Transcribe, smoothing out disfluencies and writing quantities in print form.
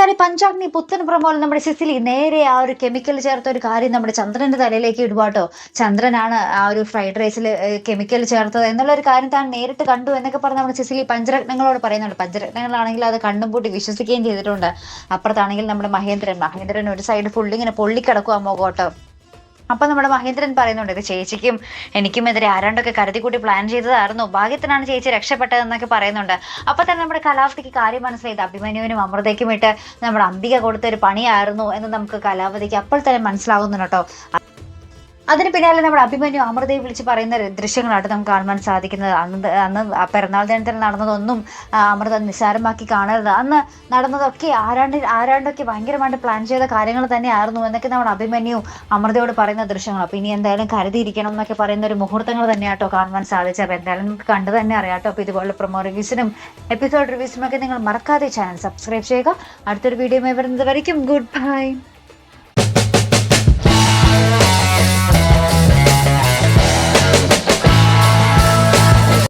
എന്തായാലും പഞ്ചാഗ്നി പുത്തൻ പ്രമോൽ നമ്മുടെ സിസിലി നേരെ ആ ഒരു കെമിക്കൽ ചേർത്ത ഒരു കാര്യം നമ്മുടെ ചന്ദ്രന്റെ തലയിലേക്ക് ഇടുവാട്ടോ. ചന്ദ്രനാണ് ആ ഒരു ഫ്രൈഡ് റൈസിൽ കെമിക്കൽ ചേർത്തത് എന്നുള്ള ഒരു കാര്യം താൻ നേരിട്ട് കണ്ടു എന്നൊക്കെ പറഞ്ഞ് നമ്മുടെ സിസിലി പഞ്ചരത്നങ്ങളോട് പറയുന്നുണ്ട്. പഞ്ചരത്നങ്ങളാണെങ്കിൽ അത് കണ്ണും പൂട്ടി വിശ്വസിക്കുകയും ചെയ്തിട്ടുണ്ട്. അപ്പുറത്താണെങ്കിൽ നമ്മുടെ മഹേന്ദ്രൻ ഒരു സൈഡ് ഫുള്ളിങ്ങനെ പൊള്ളിക്കിടക്കുക മുഖോട്ടോ. അപ്പൊ നമ്മുടെ മഹേന്ദ്രൻ പറയുന്നുണ്ട്, ഇത് ചേച്ചിക്കും എനിക്കുമെതിരെ ആരാണ്ടൊക്കെ കരുതിക്കൂട്ടി പ്ലാൻ ചെയ്തതായിരുന്നു, ഭാഗ്യത്തിനാണ് ചേച്ചി രക്ഷപ്പെട്ടതെന്നൊക്കെ പറയുന്നുണ്ട്. അപ്പൊ തന്നെ നമ്മുടെ കലാവതിക്ക് കാര്യം മനസ്സിലായത് അഭിമന്യുവിനും അമൃതയ്ക്കും ഇട്ട് നമ്മുടെ അംബിക കൊടുത്തൊരു പണിയായിരുന്നു എന്ന് നമുക്ക് കലാവതിക്ക് അപ്പോൾ തന്നെ മനസ്സിലാവുന്നുണ്ട് കേട്ടോ. അതിന് പിന്നാലെ നമ്മുടെ അഭിമന്യു അമൃതയെ വിളിച്ച് പറയുന്ന ദൃശ്യങ്ങളായിട്ട് നമുക്ക് കാണുവാൻ സാധിക്കുന്നത്. അന്ന് പിറന്നാൾ ദിനത്തിൽ നടന്നതൊന്നും അമൃത നിസ്സാരമാക്കി കാണരുത്. അന്ന് നടന്നതൊക്കെ ആരാണ്ടൊക്കെ ഭയങ്കരമായിട്ട് പ്ലാൻ ചെയ്ത കാര്യങ്ങൾ തന്നെയായിരുന്നു എന്നൊക്കെ നമ്മുടെ അഭിമന്യു അമൃതയോട് പറയുന്ന ദൃശ്യങ്ങൾ. അപ്പോൾ ഇനി എന്തായാലും കരുതിയിരിക്കണം എന്നൊക്കെ പറയുന്ന ഒരു മുഹൂർത്തങ്ങൾ തന്നെയാട്ടോ കാണുവാൻ സാധിച്ചത്. അപ്പോൾ എന്തായാലും നമുക്ക് കണ്ടു തന്നെ അറിയാട്ടോ. അപ്പോൾ ഇതുപോലെ പ്രൊമോ റിവ്യൂസിനും എപ്പിസോഡ് റിവ്യൂസിനും ഒക്കെ നിങ്ങൾ മറക്കാതെ ചാനൽ സബ്സ്ക്രൈബ് ചെയ്യുക. അടുത്തൊരു വീഡിയോ വരുന്നത് വരയ്ക്കും ഗുഡ് ബൈ.